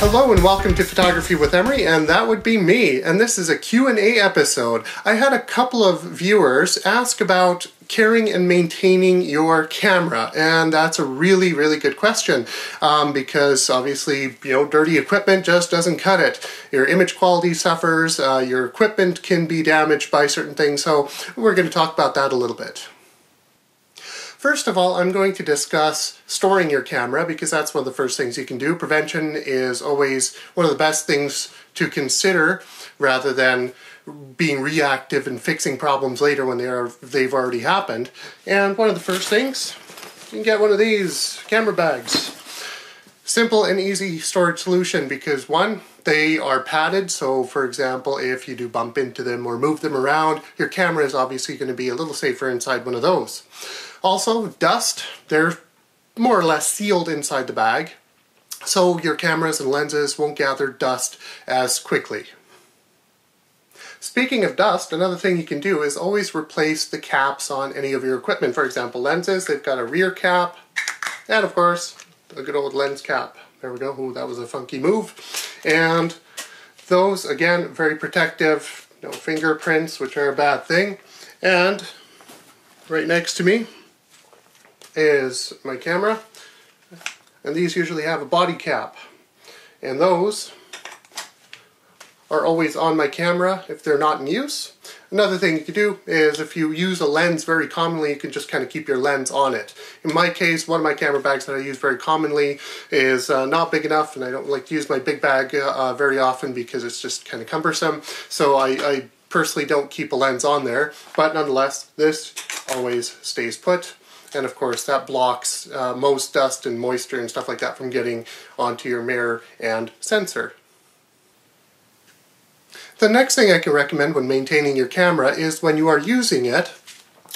Hello and welcome to Photography with Imre, and that would be me. And this is a Q&A episode. I had a couple of viewers ask about carrying and maintaining your camera, and that's a really good question because obviously, dirty equipment just doesn't cut it. Your image quality suffers, your equipment can be damaged by certain things, so we're going to talk about that a little bit. First of all, I'm going to discuss storing your camera because that's one of the first things you can do. Prevention is always one of the best things to consider rather than being reactive and fixing problems later when they've already happened. And one of the first things, you can get one of these camera bags. Simple and easy storage solution because one, they are padded, so for example, if you do bump into them or move them around, your camera is obviously going to be a little safer inside one of those. Also, dust, they're more or less sealed inside the bag, so your cameras and lenses won't gather dust as quickly. Speaking of dust, another thing you can do is always replace the caps on any of your equipment. For example, lenses, they've got a rear cap, and of course, a good old lens cap. There we go. Ooh, that was a funky move. And those, again, very protective. No fingerprints, which are a bad thing. And right next to me is my camera. And these usually have a body cap. And those are always on my camera if they're not in use. Another thing you can do is if you use a lens very commonly, you can just kind of keep your lens on it. In my case, one of my camera bags that I use very commonly is not big enough, and I don't like to use my big bag very often because it's just kind of cumbersome. So I personally don't keep a lens on there, but nonetheless, this always stays put. And of course, that blocks most dust and moisture and stuff like that from getting onto your mirror and sensor. The next thing I can recommend when maintaining your camera is when you are using it,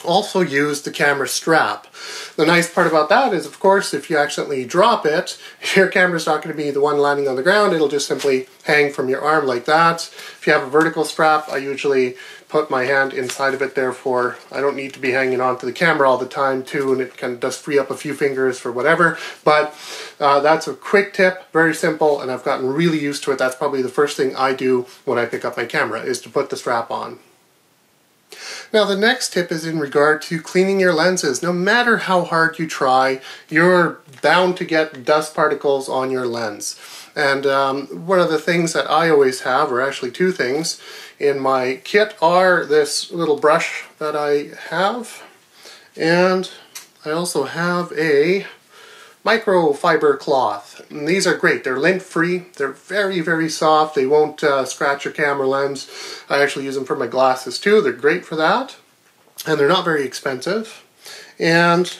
also use the camera strap. The nice part about that is, of course, if you accidentally drop it, your camera's not going to be the one landing on the ground. It'll just simply hang from your arm like that. If you have a vertical strap, I usually put my hand inside of it, therefore I don't need to be hanging onto the camera all the time too, and it kind of does free up a few fingers for whatever. But that's a quick tip, very simple, and I've gotten really used to it. That's probably the first thing I do when I pick up my camera, is to put the strap on. Now the next tip is in regard to cleaning your lenses. No matter how hard you try, you're bound to get dust particles on your lens. And one of the things that I always have, or actually two things, in my kit are this little brush that I have, and I also have a microfiber cloth. And these are great. They're lint-free. They're very soft. They won't scratch your camera lens. I actually use them for my glasses too. They're great for that. And they're not very expensive. And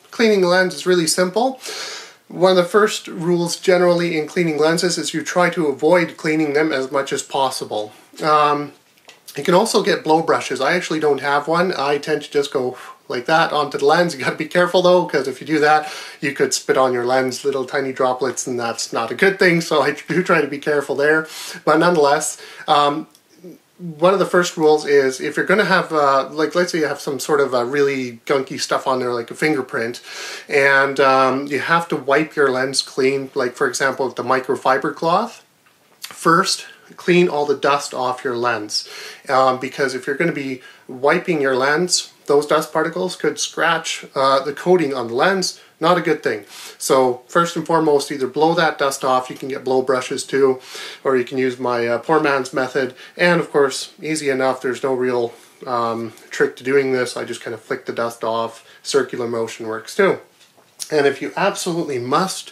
cleaning the lens is really simple. One of the first rules generally in cleaning lenses is you try to avoid cleaning them as much as possible. You can also get blow brushes. I actually don't have one. I tend to just go like that onto the lens. You got to be careful though, because if you do that, you could spit on your lens little tiny droplets, and that's not a good thing, so I do try to be careful there. But nonetheless, one of the first rules is if you're going to have, like let's say you have some sort of really gunky stuff on there like a fingerprint, and you have to wipe your lens clean, like for example with the microfiber cloth. First, clean all the dust off your lens, because if you're going to be wiping your lens, those dust particles could scratch the coating on the lens. Not a good thing. So first and foremost, either blow that dust off. You can get blow brushes too, or you can use my poor man's method. And of course, easy enough. There's no real trick to doing this. I just kind of flick the dust off. Circular motion works too. And if you absolutely must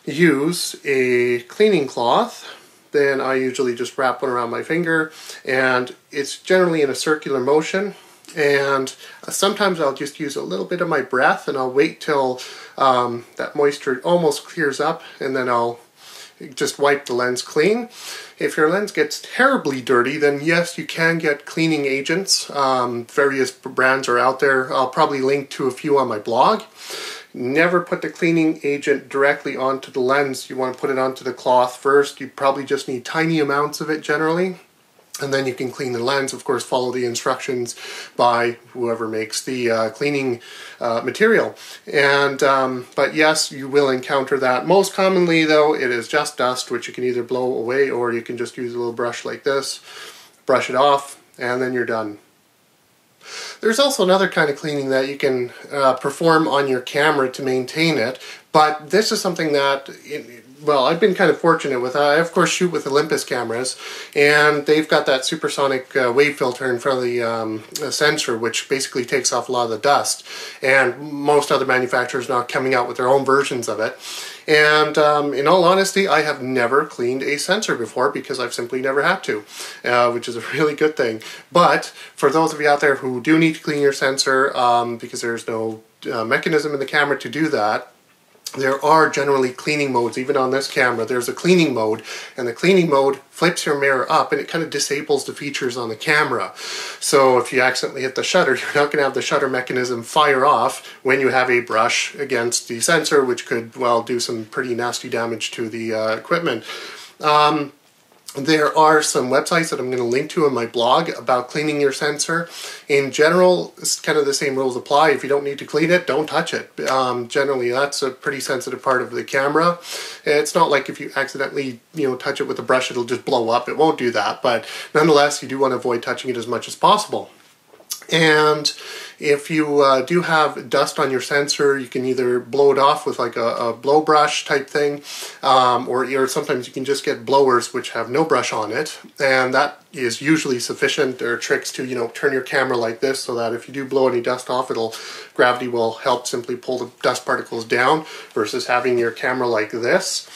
use a cleaning cloth, then I usually just wrap one around my finger, and it's generally in a circular motion. And sometimes I'll just use a little bit of my breath, and I'll wait till that moisture almost clears up, and then I'll just wipe the lens clean. If your lens gets terribly dirty, then yes, you can get cleaning agents. Various brands are out there. I'll probably link to a few on my blog. Never put the cleaning agent directly onto the lens. You want to put it onto the cloth first. You probably just need tiny amounts of it generally. And then you can clean the lens. Of course, follow the instructions by whoever makes the cleaning material. And but yes, you will encounter that. Most commonly, though, it is just dust, which you can either blow away or you can just use a little brush like this, brush it off, and then you're done. There's also another kind of cleaning that you can perform on your camera to maintain it, but this is something that, well, I've been kind of fortunate with. I, of course, shoot with Olympus cameras, and they've got that supersonic wave filter in front of the sensor, which basically takes off a lot of the dust, and most other manufacturers are now coming out with their own versions of it. And in all honesty, I have never cleaned a sensor before because I've simply never had to, which is a really good thing. But for those of you out there who do need to clean your sensor because there's no mechanism in the camera to do that, there are generally cleaning modes. Even on this camera, there's a cleaning mode, and the cleaning mode flips your mirror up and it kind of disables the features on the camera. So if you accidentally hit the shutter, you're not going to have the shutter mechanism fire off when you have a brush against the sensor, which could, well, do some pretty nasty damage to the equipment. There are some websites that I'm going to link to in my blog about cleaning your sensor. In general, it's kind of the same rules apply. If you don't need to clean it, don't touch it. Generally, that's a pretty sensitive part of the camera. It's not like if you accidentally, touch it with a brush, it'll just blow up. It won't do that, but nonetheless, you do want to avoid touching it as much as possible. And if you do have dust on your sensor, you can either blow it off with like a blow brush type thing, or sometimes you can just get blowers which have no brush on it, and that is usually sufficient. There are tricks to, turn your camera like this so that if you do blow any dust off, gravity will help simply pull the dust particles down, versus having your camera like this,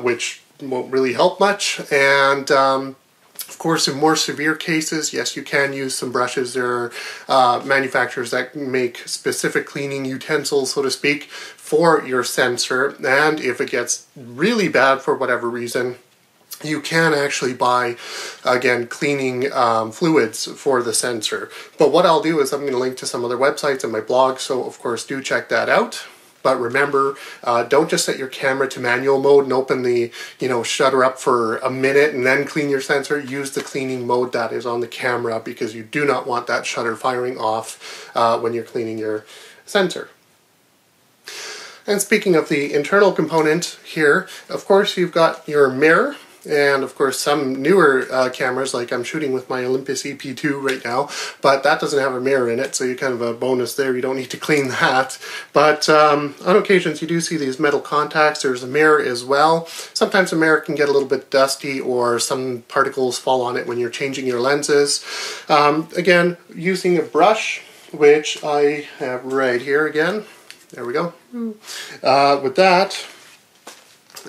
which won't really help much. And of course, in more severe cases, yes, you can use some brushes. There are manufacturers that make specific cleaning utensils, so to speak, for your sensor. And if it gets really bad for whatever reason, you can actually buy, again, cleaning fluids for the sensor. But what I'll do is I'm going to link to some other websites in my blog, so of course do check that out. But remember, don't just set your camera to manual mode and open the, shutter up for a minute and then clean your sensor. Use the cleaning mode that is on the camera, because you do not want that shutter firing off when you're cleaning your sensor. And speaking of the internal component here, of course you've got your mirror. And of course some newer cameras, like I'm shooting with my Olympus EP2 right now, but that doesn't have a mirror in it, so you kind of a bonus there. You don't need to clean that. But on occasions you do see these metal contacts. There's a mirror as well. Sometimes the mirror can get a little bit dusty, or some particles fall on it when you're changing your lenses. Again, using a brush, which I have right here again. There we go. With that,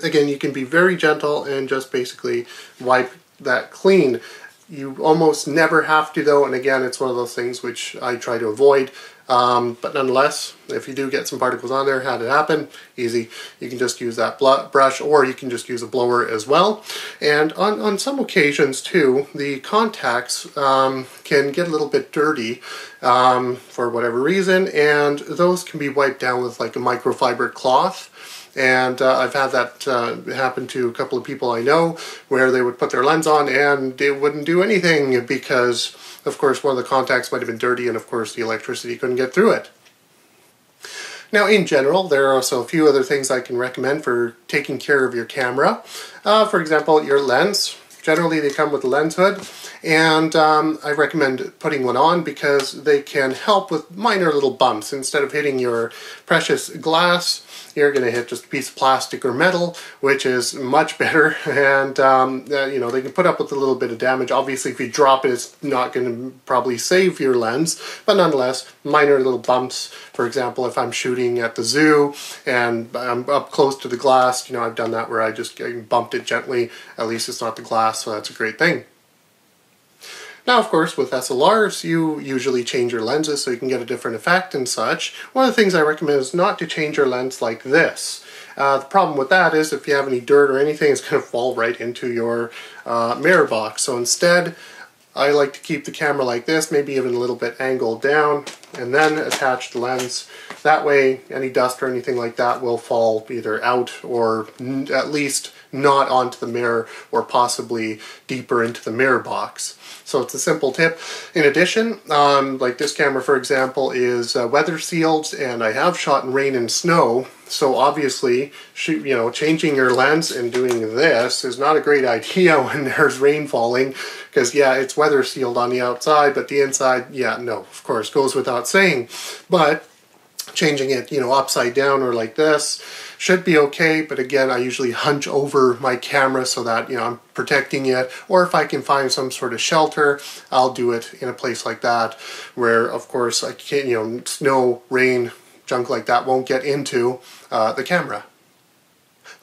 again, you can be very gentle and just basically wipe that clean. You almost never have to, though, and again, it's one of those things which I try to avoid. But nonetheless, if you do get some particles on there, had it happen, easy. You can just use that brush, or you can just use a blower as well. And on some occasions, too, the contacts can get a little bit dirty for whatever reason, and those can be wiped down with like a microfiber cloth. And I've had that happen to a couple of people I know, where they would put their lens on and it wouldn't do anything because, of course, one of the contacts might have been dirty, and of course the electricity couldn't get through it. Now, in general, there are also a few other things I can recommend for taking care of your camera. For example, your lens. Generally, they come with a lens hood, and I recommend putting one on because they can help with minor little bumps. Instead of hitting your precious glass, you're going to hit just a piece of plastic or metal, which is much better, and they can put up with a little bit of damage. Obviously, if you drop it, it's not going to probably save your lens, but nonetheless, minor little bumps. For example, if I'm shooting at the zoo and I'm up close to the glass, I've done that where I just bumped it gently. At least it's not the glass, so that's a great thing. Now, of course, with SLRs, you usually change your lenses so you can get a different effect and such. One of the things I recommend is not to change your lens like this. The problem with that is if you have any dirt or anything, it's going to fall right into your mirror box. So instead, I like to keep the camera like this, maybe even a little bit angled down, and then attach the lens. That way, any dust or anything like that will fall either out or at least not onto the mirror or possibly deeper into the mirror box. So it's a simple tip. In addition, like this camera, for example, is weather sealed, and I have shot in rain and snow. So obviously, changing your lens and doing this is not a great idea when there's rain falling, because yeah, it's weather sealed on the outside, but the inside, yeah, no, of course, goes without saying. But changing it, upside down or like this should be okay. But again, I usually hunch over my camera so that, I'm protecting it. Or if I can find some sort of shelter, I'll do it in a place like that where, of course, I can't, snow, rain, junk like that won't get into the camera.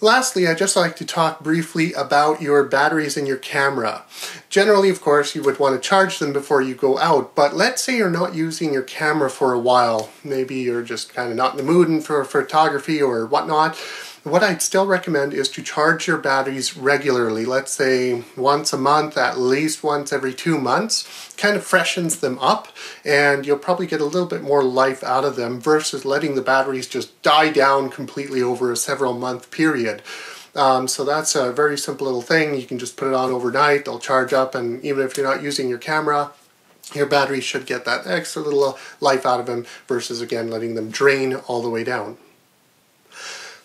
Lastly, I'd just like to talk briefly about your batteries in your camera. Generally, of course, you would want to charge them before you go out, but let's say you're not using your camera for a while. Maybe you're just kind of not in the mood for photography or whatnot. What I'd still recommend is to charge your batteries regularly. Let's say once a month, at least once every 2 months. Kind of freshens them up, and you'll probably get a little bit more life out of them versus letting the batteries just die down completely over a several month period. So that's a very simple little thing. You can just put it on overnight, they'll charge up, and even if you're not using your camera, your batteries should get that extra little life out of them versus, again, letting them drain all the way down.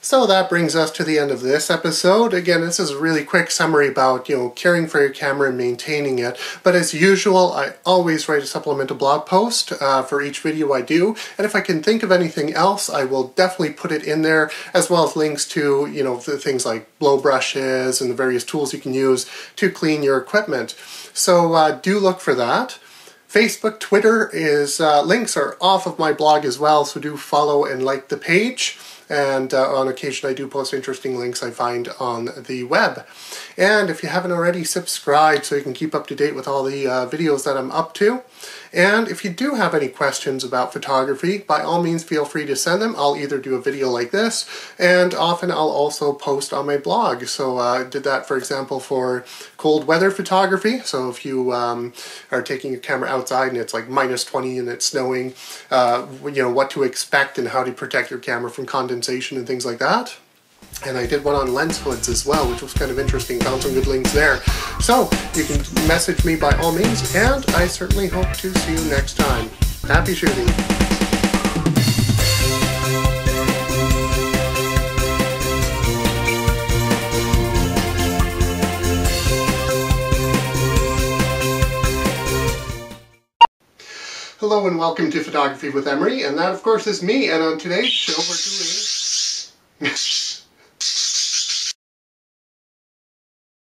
So that brings us to the end of this episode. Again, this is a really quick summary about, caring for your camera and maintaining it. But as usual, I always write a supplemental blog post for each video I do. And if I can think of anything else, I will definitely put it in there, as well as links to, the things like blow brushes and the various tools you can use to clean your equipment. So do look for that. Facebook, Twitter links are off of my blog as well, so do follow and like the page. And on occasion I do post interesting links I find on the web. And if you haven't already, subscribe so you can keep up to date with all the videos that I'm up to. And if you do have any questions about photography, by all means feel free to send them. I'll either do a video like this, and often I'll also post on my blog. So I did that, for example, for cold weather photography. So if you are taking your camera outside and it's like -20 and it's snowing, what to expect and how to protect your camera from condensation and things like that. And I did one on lens hoods as well, which was kind of interesting. Found some good links there. So you can message me by all means, and I certainly hope to see you next time. Happy shooting! Hello and welcome to Photography with Imre, and that of course is me, and on today's show we're doing